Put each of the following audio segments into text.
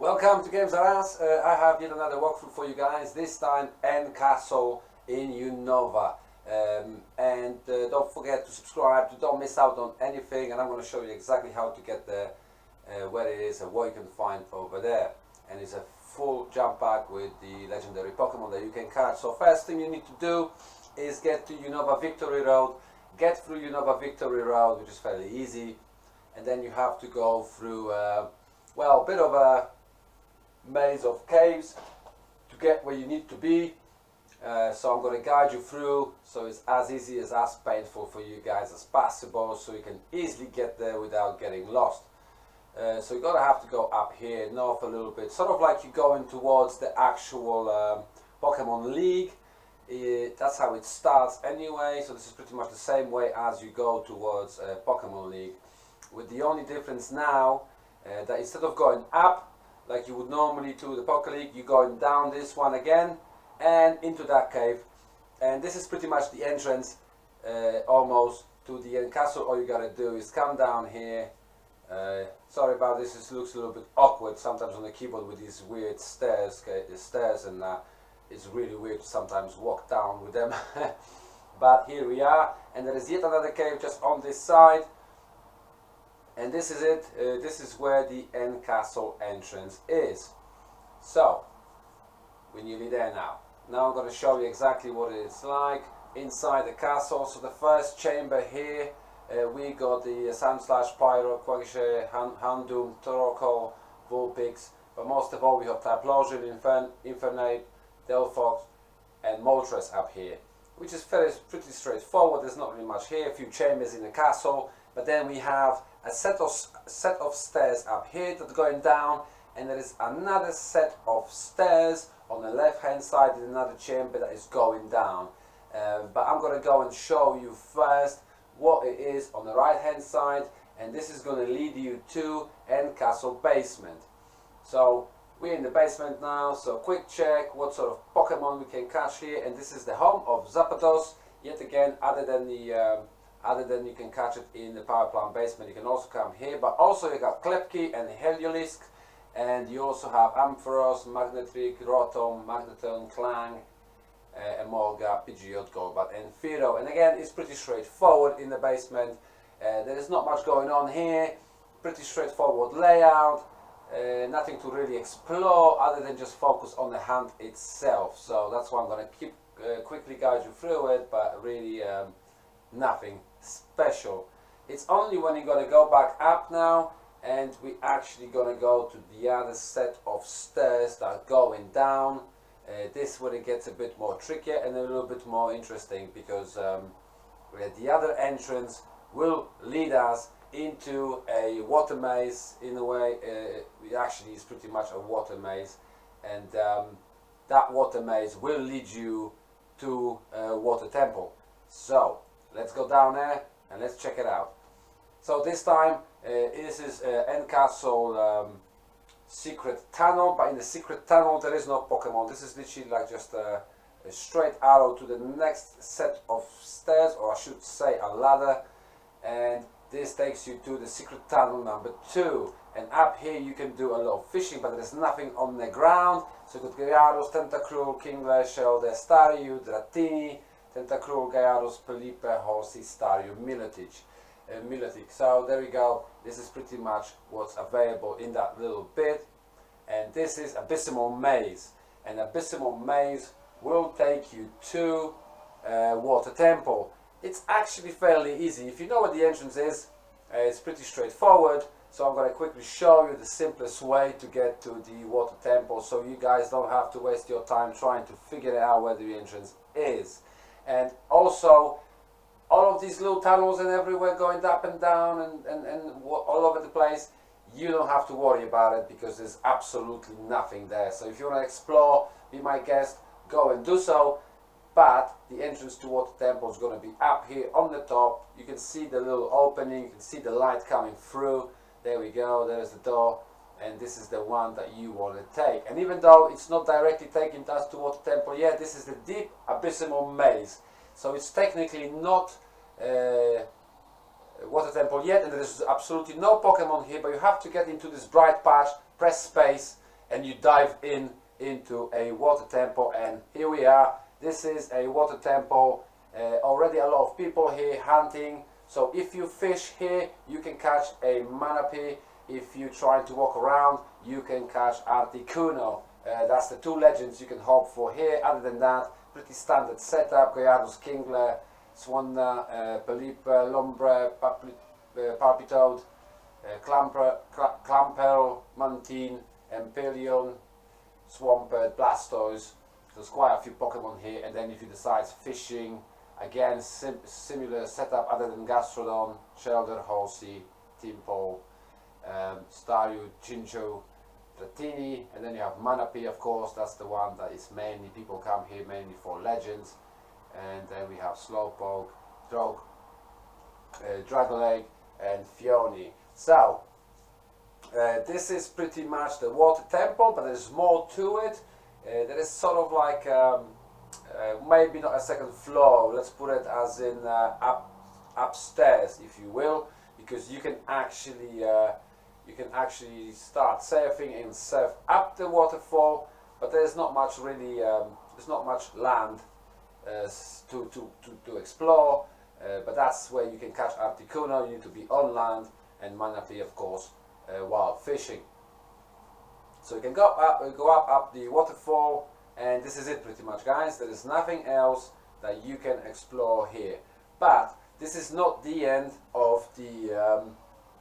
Welcome to Games R Us. I have yet another walkthrough for you guys, this time N Castle in Unova. Don't forget to subscribe, don't miss out on anything, and I'm going to show you exactly how to get there, where it is and what you can find over there. And it's a full jump pack with the legendary Pokemon that you can catch. So first thing you need to do is get to Unova Victory Road, get through Unova Victory Road, which is fairly easy, and then you have to go through, well, a bit of a maze of caves to get where you need to be. So I'm going to guide you through, so it's as easy as painful for you guys as possible, so you can easily get there without getting lost. So you're going to have to go up here north a little bit, sort of like you're going towards the actual Pokemon League. That's how it starts anyway, so this is pretty much the same way as you go towards Pokemon League, with the only difference now that instead of going up like you would normally to the Poké League, you're going down this one again and into that cave, and this is pretty much the entrance almost to the N Castle. All you gotta do is come down here. Sorry about this, it looks a little bit awkward sometimes on the keyboard with these weird stairs, and it's really weird to sometimes walk down with them. But here we are, and there is yet another cave just on this side. And this is it, this is where the N Castle entrance is. So, we're nearly there now. Now I'm going to show you exactly what it's like inside the castle. So the first chamber here, we got the Sandslash, Pyro, Quagshay, Houndoom, Toroko, Vulpix, but most of all we have Typhlosion, Infernape, Delphox and Moltres up here, which is pretty straightforward. There's not really much here, a few chambers in the castle, but then we have a set of stairs up here that are going down, and there is another set of stairs on the left hand side in another chamber that is going down. But I'm going to go and show you first what it is on the right hand side, and this is going to lead you to N Castle basement. So we're in the basement now, so quick check what sort of Pokemon we can catch here, and this is the home of Zapdos. Yet again, other than you can catch it in the power plant basement, you can also come here, but also you got Klepki and Heliolisk, and you also have Ampharos, Magnetric, Rotom, Magneton, Clang, Emolga, Pidgeot, Golbat and Fearow. And again, it's pretty straightforward in the basement. There is not much going on here, pretty straightforward layout, nothing to really explore other than just focus on the hunt itself. So that's why I'm going to keep quickly guide you through it, but really nothing special. It's only when you're going to go back up now, and we actually going to go to the other set of stairs that are going down. This where it gets a bit more trickier and a little bit more interesting, because the other entrance will lead us into a water maze. In a way, it actually is pretty much a water maze, and that water maze will lead you to Water Temple. So let's go down there and let's check it out. So this time this is N Castle secret tunnel, but in the secret tunnel there is no Pokemon. This is literally like just a straight arrow to the next set of stairs, or I should say a ladder, and this takes you to the secret tunnel number 2. And up here you can do a lot of fishing, but there's nothing on the ground. So you've got Gyarados, Tentacruel, Kingler, Staryu, Dratini, Tentacruel, Gyarados, Pelipper, Horsey, Staryu, Milotic. So there we go. This is pretty much what's available in that little bit. And this is Abysmal Maze. And Abysmal Maze will take you to Water Temple. It's actually fairly easy. If you know what the entrance is, it's pretty straightforward. So I'm going to quickly show you the simplest way to get to the Water Temple, so you guys don't have to waste your time trying to figure out where the entrance is. And also, all of these little tunnels and everywhere going up and down and all over the place, you don't have to worry about it, because there's absolutely nothing there. So if you want to explore, be my guest, go and do so. But the entrance to Water Temple is going to be up here on the top. You can see the little opening, you can see the light coming through. There we go, there's the door, and this is the one that you want to take. And even though it's not directly taking us to Water Temple yet, this is the deep Abysmal Maze. So it's technically not Water Temple yet, and there is absolutely no Pokemon here, but you have to get into this bright patch, press space, and you dive into a water temple. And here we are. This is a water temple. Already a lot of people here hunting. So if you fish here, you can catch a manapee. If you're trying to walk around, you can catch Articuno. That's the two legends you can hope for here. Other than that, pretty standard setup. Gallardo's Kingler, Swanna, Polype, Lombre, Parpitoad, Clamperl, Mantine, Empyrean, Swampert, Blastoise. There's quite a few Pokemon here. And then if you decide fishing, again similar setup other than Gastrodon, Shelder, Halsey, Timpo, Staryu, Chinchou, Dratini, and then you have Manaphy, of course. That's the one that is mainly, people come here mainly for legends. And then we have Slowpoke, Dragonlake, and Phione. So this is pretty much the water temple, but there's more to it. There is sort of like maybe not a second floor, let's put it as in upstairs, if you will, because you can actually start surfing and surf up the waterfall, but there's not much really, there's not much land to explore, but that's where you can catch Articuno. You need to be on land, and Manaphy, of course, while fishing. So you can go up the waterfall, and this is it pretty much, guys. There is nothing else that you can explore here. But this is not the end of the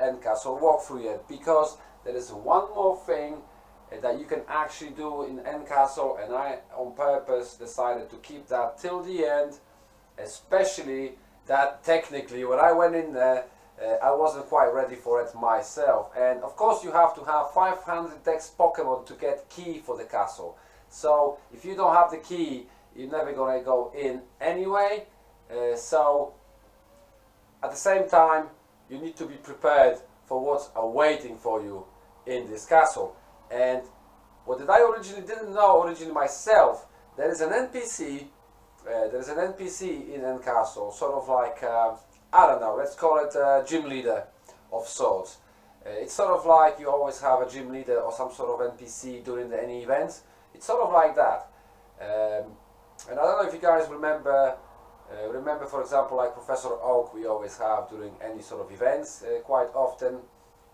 N Castle walkthrough yet, because there is one more thing that you can actually do in N Castle, and I on purpose decided to keep that till the end, especially that technically when I went in there I wasn't quite ready for it myself. And of course you have to have 500 Dex Pokemon to get key for the castle. So if you don't have the key, you're never gonna go in anyway. So at the same time, you need to be prepared for what's awaiting for you in this castle. And what did I didn't know myself, there is an NPC. In N Castle, sort of like I don't know, let's call it a gym leader of sorts. It's sort of like you always have a gym leader or some sort of NPC during any events. It's sort of like that. And I don't know if you guys remember, for example, like Professor Oak we always have during any sort of events quite often.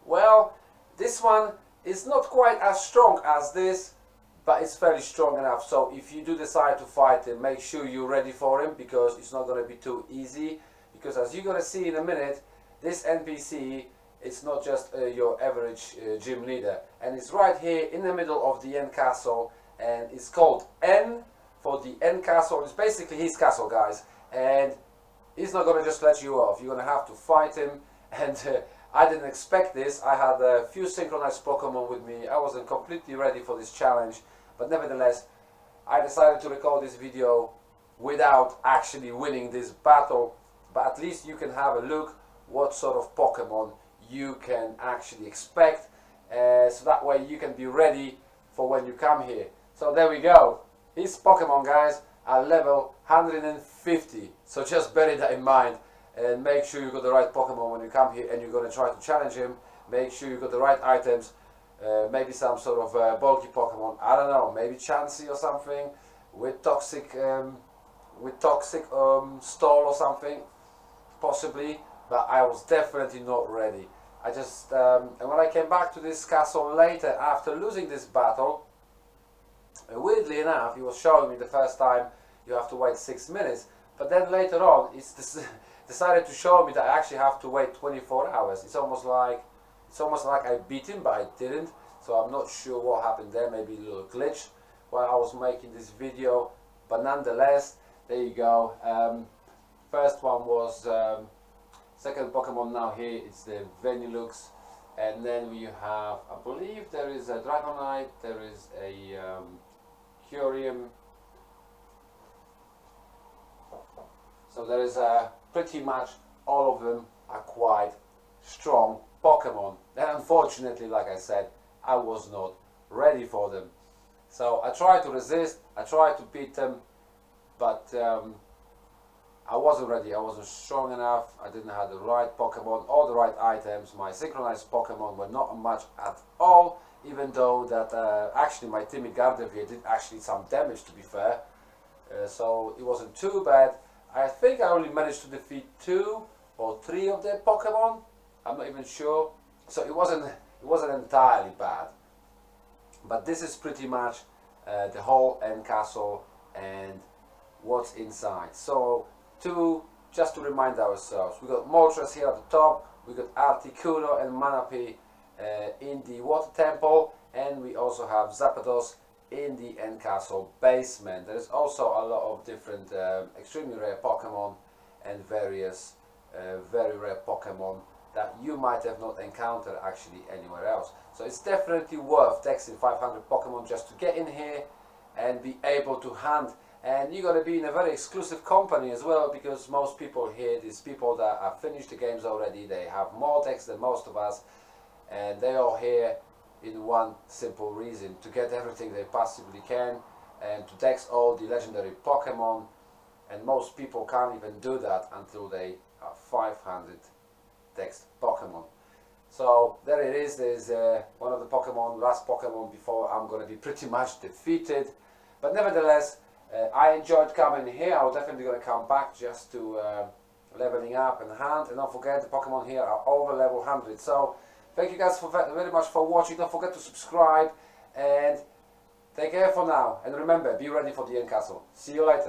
Well, this one is not quite as strong as this, but it's fairly strong enough. So if you do decide to fight him, make sure you're ready for him, because it's not going to be too easy. Because as you're going to see in a minute, this NPC, it's not just your average gym leader, and it's right here in the middle of the N Castle, and it's called N for the N Castle. It's basically his castle, guys, and he's not going to just let you off. You're going to have to fight him, and I didn't expect this. I had a few synchronized Pokemon with me. I wasn't completely ready for this challenge, but nevertheless, I decided to record this video without actually winning this battle. But at least you can have a look what sort of Pokemon you can actually expect, so that way you can be ready for when you come here. So there we go. His Pokemon, guys, are level 150. So just bear that in mind, and make sure you got the right Pokemon when you come here and you're going to try to challenge him. Make sure you got the right items, maybe some sort of bulky Pokemon. I don't know, maybe Chansey or something with toxic stall or something. Possibly, but I was definitely not ready. I just and when I came back to this castle later after losing this battle, weirdly enough, he was showing me the first time you have to wait 6 minutes, but then later on it's decided to show me that I actually have to wait 24 hours. It's almost like I beat him, but I didn't. So I'm not sure what happened there. Maybe a little glitch while I was making this video, but nonetheless, there you go. First one was second Pokemon now here, it's the Venilux, and then we have, I believe there is a Dragonite, there is a Kyurem. So there is pretty much all of them are quite strong Pokemon, and unfortunately, like I said, I was not ready for them. So I tried to resist, I tried to beat them, but I wasn't ready. I wasn't strong enough. I didn't have the right Pokemon or the right items. My synchronized Pokemon were not much at all, even though that actually my timid Gardevoir did actually some damage, to be fair. So it wasn't too bad. I think I only managed to defeat 2 or 3 of their Pokemon. I'm not even sure. So it wasn't entirely bad. But this is pretty much the whole N castle and what's inside. So just to remind ourselves, we got Moltres here at the top, we got Articuno and Manaphy in the Water Temple, and we also have Zapdos in the N castle basement. There is also a lot of different extremely rare Pokemon and various very rare Pokemon that you might have not encountered actually anywhere else. So it's definitely worth texting 500 Pokemon just to get in here and be able to hunt. And you're going to be in a very exclusive company as well, because most people here, these people that have finished the games already, they have more decks than most of us, and they are here in one simple reason: to get everything they possibly can and to dex all the legendary Pokemon. And most people can't even do that until they have 500 dex Pokemon. So there it is. There's one of the Pokemon, last Pokemon before I'm going to be pretty much defeated. But nevertheless, I enjoyed coming here. I'm definitely going to come back just to leveling up and hunt. And don't forget, the Pokemon here are over level 100. So thank you guys very much for watching. Don't forget to subscribe and take care for now. And remember, be ready for the N castle. See you later.